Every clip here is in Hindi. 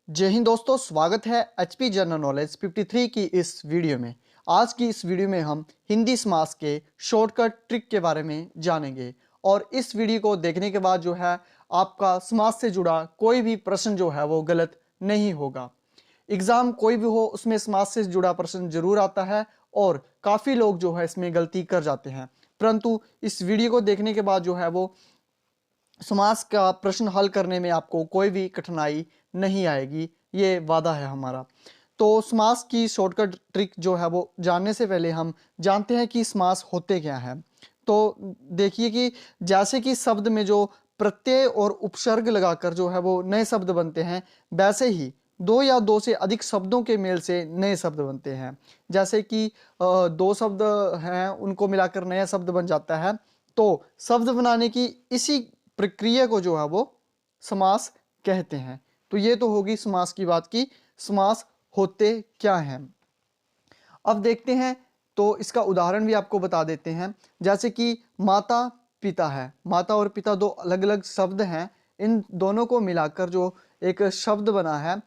जय हिंद दोस्तों, स्वागत है एचपी जनरल नॉलेज 53 की इस वीडियो में। आज की इस वीडियो में हम हिंदी समास के शॉर्टकट ट्रिक के बारे में जानेंगे और इस वीडियो को देखने के बाद जो है आपका समास से जुड़ा कोई भी प्रश्न जो है वो गलत नहीं होगा। एग्जाम कोई भी हो उसमें समास से जुड़ा प्रश्न जरूर आता है और काफ़ी लोग जो है इसमें गलती कर जाते हैं, परंतु इस वीडियो को देखने के बाद जो है वो समास का प्रश्न हल करने में आपको कोई भी कठिनाई नहीं आएगी, ये वादा है हमारा। तो समास की शॉर्टकट ट्रिक जो है वो जानने से पहले हम जानते हैं कि समास होते क्या हैं। तो देखिए कि जैसे कि शब्द में जो प्रत्यय और उपसर्ग लगाकर जो है वो नए शब्द बनते हैं, वैसे ही दो या दो से अधिक शब्दों के मेल से नए शब्द बनते हैं। जैसे कि दो शब्द हैं, उनको मिलाकर नया शब्द बन जाता है। तो शब्द बनाने की इसी प्रक्रिया को जो है वो समास कहते हैं। तो ये तो होगी समास की बात की समास होते क्या हैं। अब देखते हैं, तो इसका उदाहरण भी आपको बता देते हैं। जैसे कि माता पिता है, माता और पिता दो अलग अलग शब्द हैं, इन दोनों को मिलाकर जो एक शब्द बना है,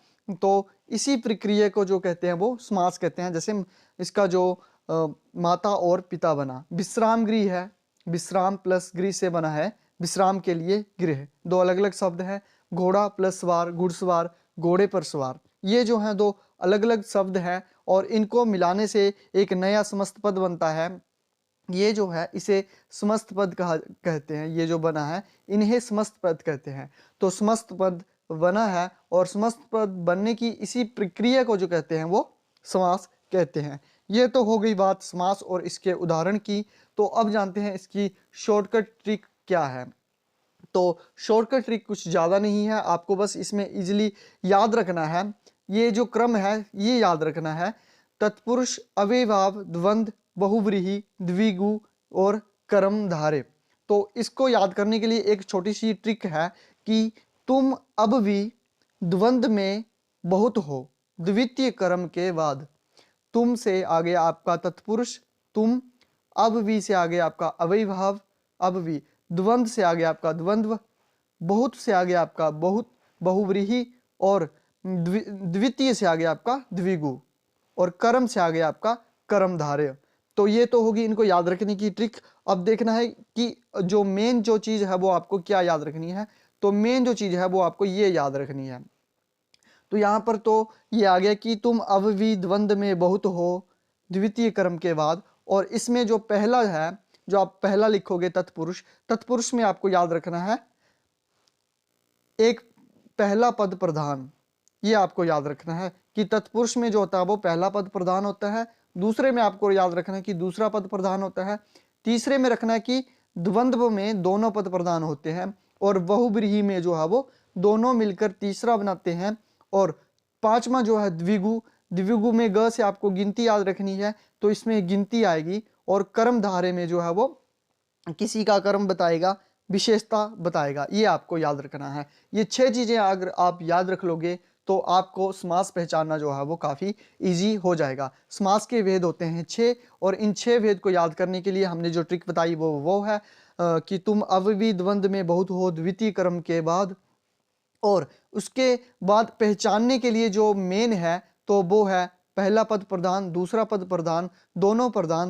तो इसी प्रक्रिया को जो कहते हैं वो समास कहते हैं। जैसे इसका जो माता और पिता बना, विश्राम गृह है, विश्राम प्लस गृह से बना है विश्राम के लिए गृह, दो अलग अलग शब्द हैं। घोड़ा प्लस सवार, घुड़सवार, घोड़े पर सवार, ये जो हैं दो अलग अलग शब्द हैं और इनको मिलाने से एक नया समस्त पद बनता है। ये जो है इसे समस्त पद कहते हैं। ये जो बना है इन्हें समस्त पद कहते हैं। तो समस्त पद बना है और समस्त पद बनने की इसी प्रक्रिया को जो कहते हैं वो समास कहते हैं। ये तो हो गई बात समास और इसके उदाहरण की। तो अब जानते हैं इसकी शॉर्टकट ट्रिक क्या है। तो शॉर्टकट ट्रिक कुछ ज़्यादा नहीं है, आपको बस इसमें इजीली याद रखना है। ये जो क्रम है ये याद रखना है। तत्पुरुष, अव्ययभाव, द्वंद्व, बहुव्रीहि, द्विगु और कर्मधारय। तो इसको याद करने के लिए एक छोटी सी ट्रिक है कि तुम अब भी द्वंद्व में बहुत हो, द्वितीय कर्म के बाद। तुम से आगे आपका तत्पुरुष तुम, अब भी से आगे आपका अव्ययभाव अब भी, द्वंद्व से आगे आपका द्वंद्व, बहुत से आगे आपका बहुत, बहुव्रीहि और द्वितीय से आगे आपका द्विगु और कर्म से आगे आपका कर्मधारय। तो ये तो होगी इनको याद रखने की ट्रिक। अब देखना है कि जो मेन जो चीज़ है वो आपको क्या याद रखनी है। तो मेन जो चीज़ है वो आपको ये याद रखनी है। तो यहाँ पर तो ये आ गया कि तुम अब भी द्वंद्व में बहुत हो, द्वितीय कर्म के बाद। और इसमें जो पहला है, जो आप पहला लिखोगे तत्पुरुष, तत्पुरुष में आपको याद रखना है एक पहला पद प्रधान। ये आपको याद रखना है कि तत्पुरुष में जो होता है वो पहला पद प्रधान होता है। दूसरे में आपको याद रखना है कि दूसरा पद प्रधान होता है। तीसरे में रखना है कि द्वंद्व में दोनों पद प्रधान होते हैं और बहुब्रीहि में जो है वो दोनों मिलकर तीसरा बनाते हैं। और पांचवा जो है द्विगु, द्विगु में ग से आपको गिनती याद रखनी है, तो इसमें गिनती आएगी। और कर्मधारय में जो है वो किसी का कर्म बताएगा, विशेषता बताएगा। ये आपको याद रखना है। ये छह चीजें अगर आप याद रख लोगे तो आपको समास पहचानना जो है वो काफ़ी इजी हो जाएगा। समास के भेद होते हैं छः और इन छह भेद को याद करने के लिए हमने जो ट्रिक बताई वो है कि तुम अब भी द्वंद्व में बहुत हो, द्वितीय कर्म के बाद। और उसके बाद पहचानने के लिए जो मेन है तो वो है पहला पद प्रधान, दूसरा पद प्रधान,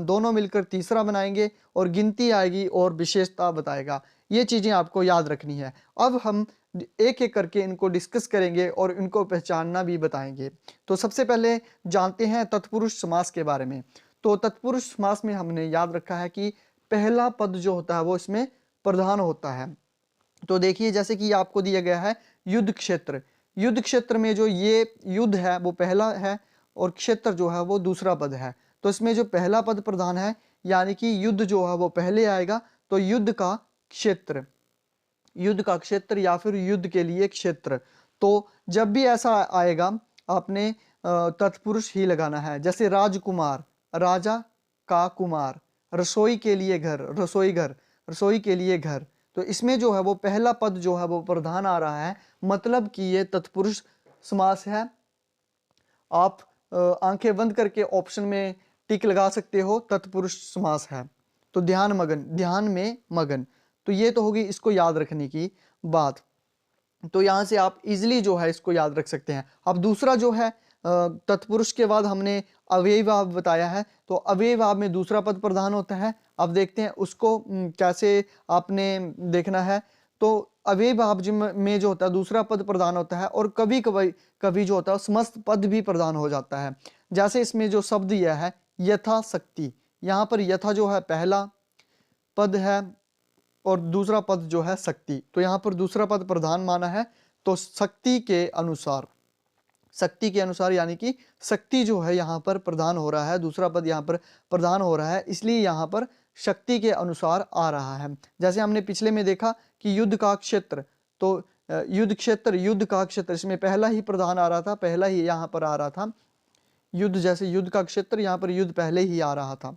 दोनों मिलकर तीसरा बनाएंगे और गिनती आएगी और विशेषता बताएगा। ये चीज़ें आपको याद रखनी है। अब हम एक एक करके इनको डिस्कस करेंगे और इनको पहचानना भी बताएंगे। तो सबसे पहले जानते हैं तत्पुरुष समास के बारे में। तो तत्पुरुष समास में हमने याद रखा है कि पहला पद जो होता है वो इसमें प्रधान होता है। तो देखिए जैसे कि आपको दिया गया है युद्ध क्षेत्र, युद्ध क्षेत्र में जो ये युद्ध है वो पहला है और क्षेत्र जो है वो दूसरा पद है। तो इसमें जो पहला पद प्रधान है यानी कि युद्ध जो है वो पहले आएगा। तो युद्ध का क्षेत्र, युद्ध का क्षेत्र या फिर युद्ध के लिए क्षेत्र। तो जब भी ऐसा आएगा आपने तत्पुरुष ही लगाना है। जैसे राजकुमार, राजा का कुमार, रसोई के लिए घर, रसोई घर, रसोई के लिए घर। तो इसमें जो है वो पहला पद जो है वो प्रधान आ रहा है, मतलब कि ये तत्पुरुष समास है। आप आंखें बंद करके ऑप्शन में टिक लगा सकते हो, तत्पुरुष समास है। तो ध्यान मगन, ध्यान में मगन। तो ये तो होगी इसको याद रखने की बात। तो यहाँ से आप इजीली जो है इसको याद रख सकते हैं। अब दूसरा जो है तत्पुरुष के बाद हमने अव्ययी भाव बताया है, तो अव्ययी भाव में दूसरा पद प्रधान होता है। अब देखते हैं उसको कैसे आपने देखना है। तो अव्ययी भाव में जो होता है दूसरा पद प्रधान होता है, और कभी कभी कभी जो होता है समस्त पद भी प्रधान हो जाता है। जैसे इसमें जो शब्द दिया है यथाशक्ति, यहाँ पर यथा जो है पहला पद है और दूसरा पद जो है शक्ति, तो यहाँ पर दूसरा पद प्रधान माना है। तो शक्ति के अनुसार, शक्ति के अनुसार यानी कि शक्ति जो है यहाँ पर प्रधान हो रहा है, दूसरा पद यहाँ पर प्रधान हो रहा है, इसलिए यहाँ पर शक्ति के अनुसार आ रहा है। जैसे हमने पिछले में देखा कि युद्ध का क्षेत्र, तो युद्ध क्षेत्र, युद्ध का क्षेत्र, इसमें पहला ही प्रधान आ रहा था, पहला ही यहाँ पर आ रहा था युद्ध। जैसे युद्ध का क्षेत्र, यहाँ पर युद्ध पहले ही आ रहा था।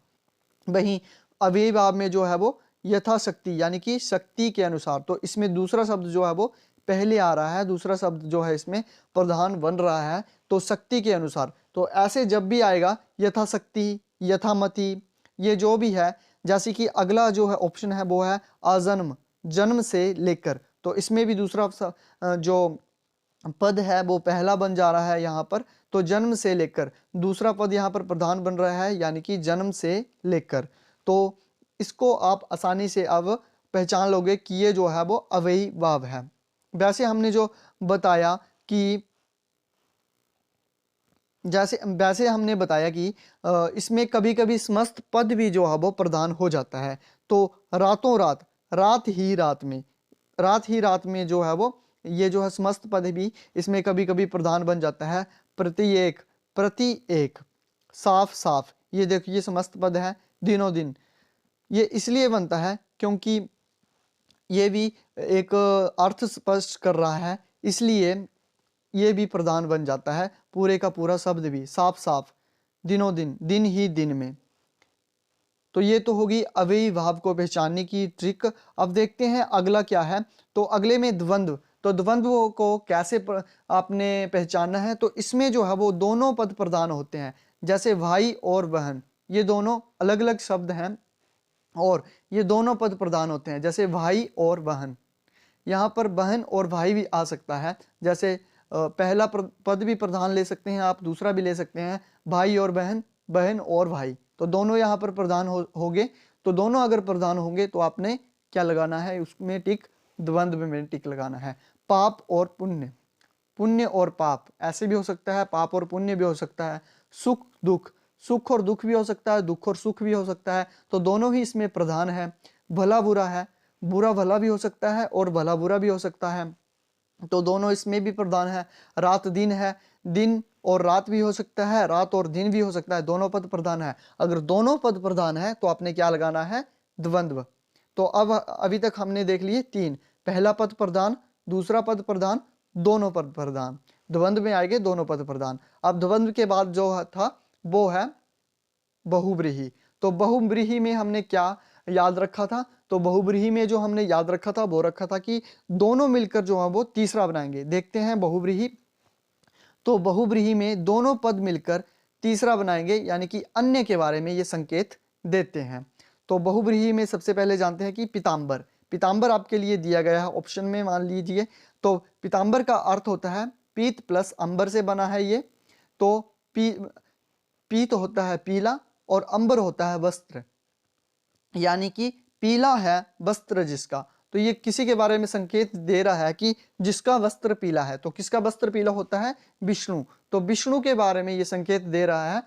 वहीं अव्ययी भाव में जो है वो यथाशक्ति यानी कि शक्ति के अनुसार, तो इसमें दूसरा शब्द जो है वो पहले आ रहा है, दूसरा शब्द जो है इसमें प्रधान बन रहा है, तो शक्ति के अनुसार। तो ऐसे जब भी आएगा यथाशक्ति, यथामति, ये जो भी है, जैसे कि अगला जो है ऑप्शन है वो है आजन्म, जन्म से लेकर, तो इसमें भी दूसरा जो पद है वो पहला बन जा रहा है यहाँ पर। तो जन्म से लेकर दूसरा पद यहाँ पर प्रधान बन रहा है, यानी कि जन्म से लेकर। तो इसको आप आसानी से अब पहचान लोगे कि ये जो है वो अव्ययी भाव है। वैसे हमने जो बताया कि वैसे हमने बताया कि इसमें कभी कभी समस्त पद भी जो है वो प्रधान हो जाता है। तो रातों रात, रात ही रात में जो है वो ये जो है समस्त पद भी इसमें कभी कभी प्रधान बन जाता है। प्रति एक, साफ साफ, ये देखिए समस्त पद है। दिनों दिन, ये इसलिए बनता है क्योंकि ये भी एक अर्थ स्पष्ट कर रहा है, इसलिए ये भी प्रधान बन जाता है। पूरे का पूरा शब्द भी साफ साफ, दिनों दिन, दिन ही दिन में। तो ये तो होगी अव्ययी भाव को पहचानने की ट्रिक। अब देखते हैं अगला क्या है। तो अगले में द्वंद्व, तो द्वंद्व को कैसे आपने पहचानना है। तो इसमें जो है वो दोनों पद प्रधान होते हैं, जैसे भाई और बहन, ये दोनों अलग अलग शब्द हैं और ये दोनों पद प्रधान होते हैं, जैसे भाई और बहन। यहाँ पर बहन और भाई भी आ सकता है, जैसे पहला पद भी प्रधान ले सकते हैं आप, दूसरा भी ले सकते हैं, भाई और बहन, बहन और भाई, तो दोनों यहाँ पर प्रधान होंगे। तो दोनों अगर प्रधान होंगे तो आपने क्या लगाना है, उसमें टिक, द्वंद्व में टिक लगाना है। पाप और पुण्य, पुण्य और पाप ऐसे भी हो सकता है, पाप और पुण्य भी हो सकता है। सुख दुख, सुख और दुख भी हो सकता है, दुख और सुख भी हो सकता है, तो दोनों ही इसमें प्रधान है। भला बुरा है, बुरा भला भी हो सकता है और भला बुरा भी हो सकता है, तो दोनों इसमें भी प्रधान है। रात दिन है, दिन और रात भी हो सकता है, रात और दिन भी हो सकता है, दोनों पद प्रधान है। अगर दोनों पद प्रधान है तो आपने क्या लगाना है, द्वंद्व। तो अब अभी तक हमने देख लिए तीन, पहला पद प्रधान, दूसरा पद प्रधान, दोनों पद प्रधान। द्वंद्व में आएंगे दोनों पद प्रधान। अब द्वंद्व के बाद जो था वो है बहुव्रीहि। तो बहुव्रीहि में हमने क्या याद रखा था, तो बहुव्रीहि में जो हमने याद रखा था वो रखा था कि दोनों मिलकर जो है वो तीसरा बनाएंगे। देखते हैं बहुव्रीहि, तो बहुव्रीहि में दोनों पद मिलकर तीसरा बनाएंगे, यानी कि अन्य के बारे में ये संकेत देते हैं। तो बहुव्रीहि में सबसे पहले जानते हैं कि पीताम्बर, पीताम्बर आपके लिए दिया गया है ऑप्शन में, मान लीजिए। तो पीताम्बर का अर्थ होता है पीत प्लस अंबर से बना है ये। तो पीत होता है पीला और अंबर होता है वस्त्र, यानी कि पीला है वस्त्र जिसका, तो ये किसी के बारे में संकेत दे रहा है कि जिसका वस्त्र पीला है। तो किसका वस्त्र पीला होता है, विष्णु, तो विष्णु के बारे में ये संकेत दे रहा है।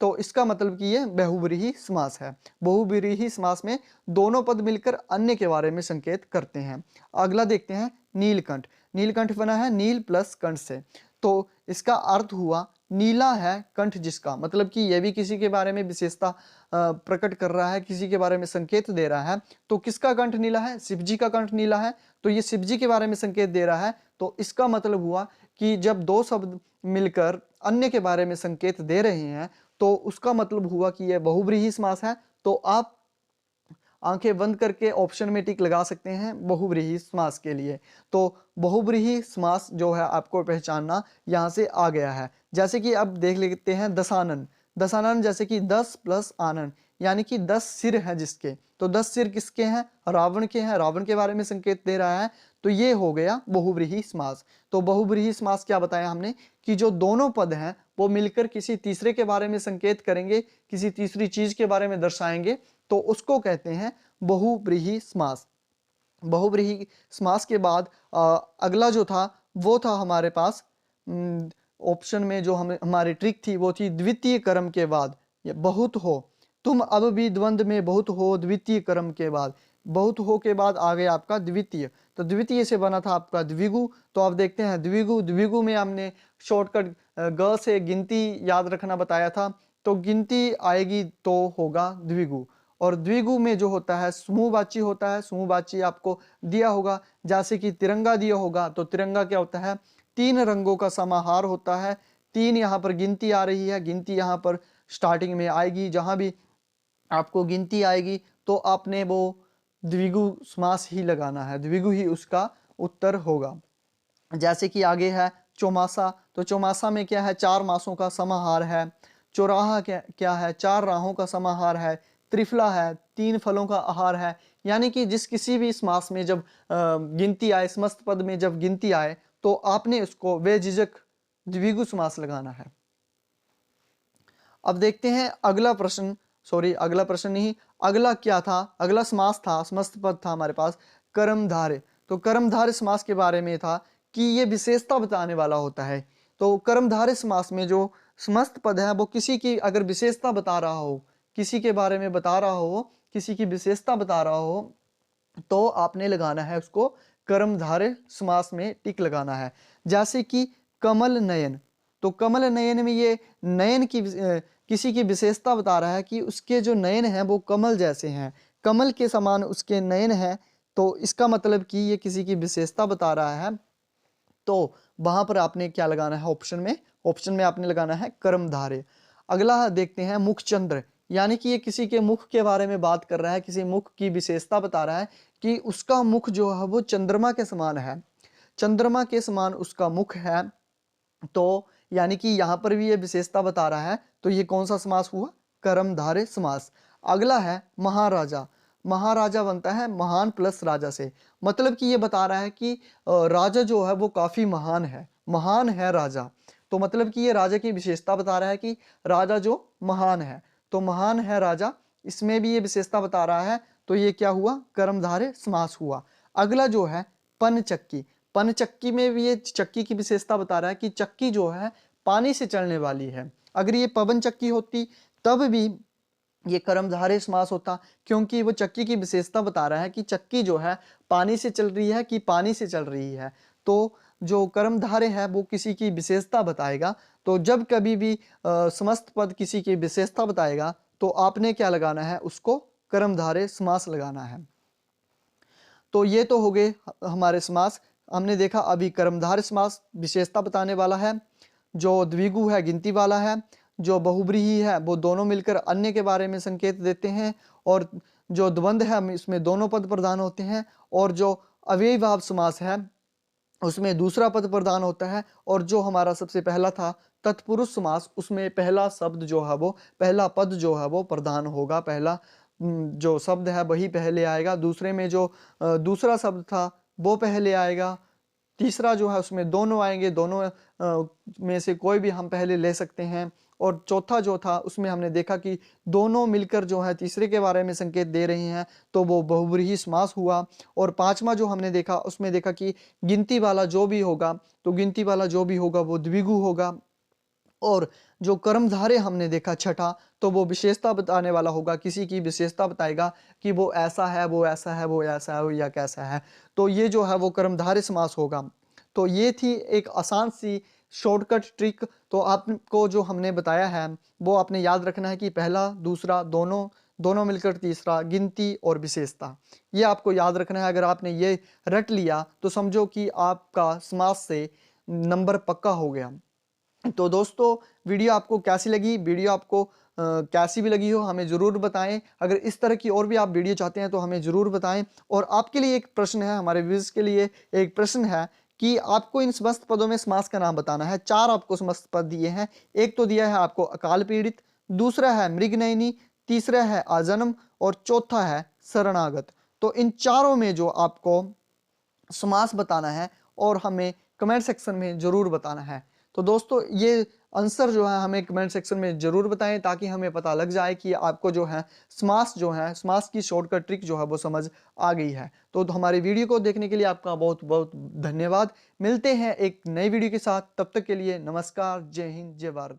तो इसका मतलब कि ये बहुव्रीहि समास है। बहुव्रीहि समास में दोनों पद मिलकर अन्य के बारे में संकेत करते हैं। अगला देखते हैं नीलकंठ, नीलकंठ बना है नील प्लस कंठ से, तो इसका अर्थ हुआ नीला है कंठ जिसका, मतलब कि यह भी किसी के बारे में विशेषता प्रकट कर रहा है, किसी के बारे में संकेत दे रहा है। तो किसका कंठ नीला है, शिव जी का कंठ नीला है, तो ये शिव जी के बारे में संकेत दे रहा है। तो इसका मतलब हुआ कि जब दो शब्द मिलकर अन्य के बारे में संकेत दे रहे हैं तो उसका मतलब हुआ कि यह बहुव्रीहि समास है। तो आप आंखें बंद करके ऑप्शन में टिक लगा सकते हैं बहुव्रीहि समास के लिए। तो बहुव्रीहि समास जो है आपको पहचानना यहाँ से आ गया है। जैसे कि अब देख लेते हैं दशानन, दशानन जैसे कि 10 प्लस आनन, यानी कि 10 सिर हैं जिसके, तो 10 सिर किसके हैं, रावण के हैं, रावण के बारे में संकेत दे रहा है। तो ये हो गया बहुव्रीहि समास। तो बहुव्रीहि समास क्या बताया हमने कि जो दोनों पद हैं वो मिलकर किसी तीसरे के बारे में संकेत करेंगे, किसी तीसरी चीज के बारे में दर्शाएंगे, तो उसको कहते हैं बहुव्रीहि समास। बहुव्रीहि समास के बाद अगला जो था वो था हमारे पास ऑप्शन में जो हमारी ट्रिक थी वो थी द्वितीय कर्म के बाद। ये बहुत हो, तुम अब भी द्वंद्व में बहुत हो द्वितीय कर्म के बाद। बहुत हो के बाद आ गया आपका द्वितीय, तो द्वितीय से बना था आपका द्विगु। तो आप देखते हैं द्विगु, द्विगु में हमने शॉर्टकट ग से गिनती याद रखना बताया था, तो गिनती आएगी तो होगा द्विगु। और द्विगु में जो होता है समूहवाची होता है, समूहवाची आपको दिया होगा, जैसे कि तिरंगा दिया होगा, तो तिरंगा क्या होता है, तीन रंगों का समाहार होता है। तीन यहाँ पर गिनती आ रही है, गिनती यहाँ पर स्टार्टिंग में आएगी, जहां भी आपको गिनती आएगी तो आपने वो द्विगु समास ही लगाना है, द्विगु ही उसका उत्तर होगा। जैसे कि आगे है चौमासा, तो चौमासा में क्या है, चार मासों का समाहार है। चौराहा क्या है, चार राहों का समाहार है। त्रिफला है, तीन फलों का आहार है। यानी कि जिस किसी भी समास में जब गिनती आए, समस्त पद में जब गिनती आए, तो आपने उसको बेझिझक द्विगु समास लगाना है। अब देखते हैं अगला प्रश्न, सॉरी अगला प्रश्न नहीं, अगला क्या था, अगला समास था, समस्त पद था हमारे पास कर्मधारय। तो कर्मधारय समास के बारे में था कि ये विशेषता बताने वाला होता है। तो कर्मधारय समास में जो समस्त पद है वो किसी की अगर विशेषता बता रहा हो, किसी के बारे में बता रहा हो, किसी की विशेषता बता रहा हो, तो आपने लगाना है उसको कर्मधारय समास में टिक लगाना है। जैसे कि कमल नयन, तो कमल नयन में ये नयन की किसी की विशेषता बता रहा है कि उसके जो नयन हैं वो कमल जैसे हैं, कमल के समान उसके नयन हैं, तो इसका मतलब कि ये किसी की विशेषता बता रहा है। तो वहां पर आपने क्या लगाना है, ऑप्शन में आपने लगाना है कर्मधारय। अगला देखते हैं मुखचंद्र, यानी कि ये किसी के मुख के बारे में बात कर रहा है, किसी मुख की विशेषता बता रहा है कि उसका मुख जो है वो चंद्रमा के समान है, चंद्रमा के समान उसका मुख है। तो यानी कि यहां पर भी ये विशेषता बता रहा है, तो ये कौन सा समास हुआ, कर्मधारय समास। अगला है महाराजा, महाराजा बनता है महान प्लस राजा से, मतलब कि ये बता रहा है कि राजा जो है वो काफी महान है राजा। तो मतलब कि ये राजा की विशेषता बता रहा है कि राजा जो महान है, तो महान है राजा, इसमें भी ये विशेषता बता रहा है, तो ये क्या हुआ, कर्मधारय समास हुआ। अगला जो है पनचक्की, पनचक्की में भी ये चक्की की विशेषता बता रहा है कि चक्की जो है पानी से चलने वाली है। अगर ये पवन चक्की होती तब भी ये कर्मधारय समास होता, क्योंकि वो चक्की की विशेषता बता रहा है कि चक्की जो है पानी से चल रही है कि पानी से चल रही है। तो जो कर्मधारय है वो किसी की विशेषता बताएगा। तो जब कभी भी समस्त पद किसी की विशेषता बताएगा तो आपने क्या लगाना है, उसको कर्मधारय समास लगाना है। तो ये तो हो गए हमारे समास। हमने देखा अभी कर्मधारय समास विशेषता बताने वाला है, जो द्विगु है गिनती वाला है, जो बहुव्रीहि है वो दोनों मिलकर अन्य के बारे में संकेत देते हैं, और जो द्वंद्व है इसमें दोनों पद प्रधान होते हैं, और जो अव्ययीभाव समास है उसमें दूसरा पद प्रधान होता है, और जो हमारा सबसे पहला था तत्पुरुष समास उसमें पहला शब्द जो है वो, पहला पद जो है वो प्रधान होगा, पहला जो शब्द है वही पहले आएगा। दूसरे में जो दूसरा शब्द था वो पहले आएगा। तीसरा जो है उसमें दोनों आएंगे, दोनों में से कोई भी हम पहले ले सकते हैं। और चौथा जो था उसमें हमने देखा कि दोनों मिलकर जो है तीसरे के बारे में संकेत दे रही हैं, तो वो बहुव्रीहि समास हुआ। और पांचवा जो हमने देखा उसमें देखा कि गिनती वाला जो भी होगा, तो गिनती वाला जो भी होगा वो द्विगु होगा। और जो कर्मधारय हमने देखा छठा, तो वो विशेषता बताने वाला होगा, किसी की विशेषता बताएगा कि वो ऐसा है, वो ऐसा है, वो ऐसा है या कैसा है। तो ये जो है वो कर्मधारय समास होगा। तो ये थी एक आसान सी शॉर्टकट ट्रिक। तो आपको जो हमने बताया है वो आपने याद रखना है कि पहला दूसरा दोनों, दोनों मिलकर तीसरा, गिनती और विशेषता, ये आपको याद रखना है। अगर आपने ये रट लिया तो समझो कि आपका समास से नंबर पक्का हो गया। तो दोस्तों वीडियो आपको कैसी लगी, वीडियो आपको कैसी भी लगी हो हमें ज़रूर बताएं। अगर इस तरह की और भी आप वीडियो चाहते हैं तो हमें ज़रूर बताएं। और आपके लिए एक प्रश्न है, हमारे व्यूअर्स के लिए एक प्रश्न है कि आपको इन समस्त पदों में समास का नाम बताना है। चार आपको समस्त पद दिए हैं, एक तो दिया है आपको अकाल पीड़ित, दूसरा है मृगनयनी, तीसरा है आजन्म, और चौथा है शरणागत। तो इन चारों में जो आपको समास बताना है और हमें कमेंट सेक्शन में ज़रूर बताना है। तो दोस्तों ये आंसर जो है हमें कमेंट सेक्शन में ज़रूर बताएँ ताकि हमें पता लग जाए कि आपको जो है समास की शॉर्टकट ट्रिक जो है वो समझ आ गई है। तो हमारी वीडियो को देखने के लिए आपका बहुत-बहुत धन्यवाद। मिलते हैं एक नई वीडियो के साथ, तब तक के लिए नमस्कार, जय हिंद, जय भारत।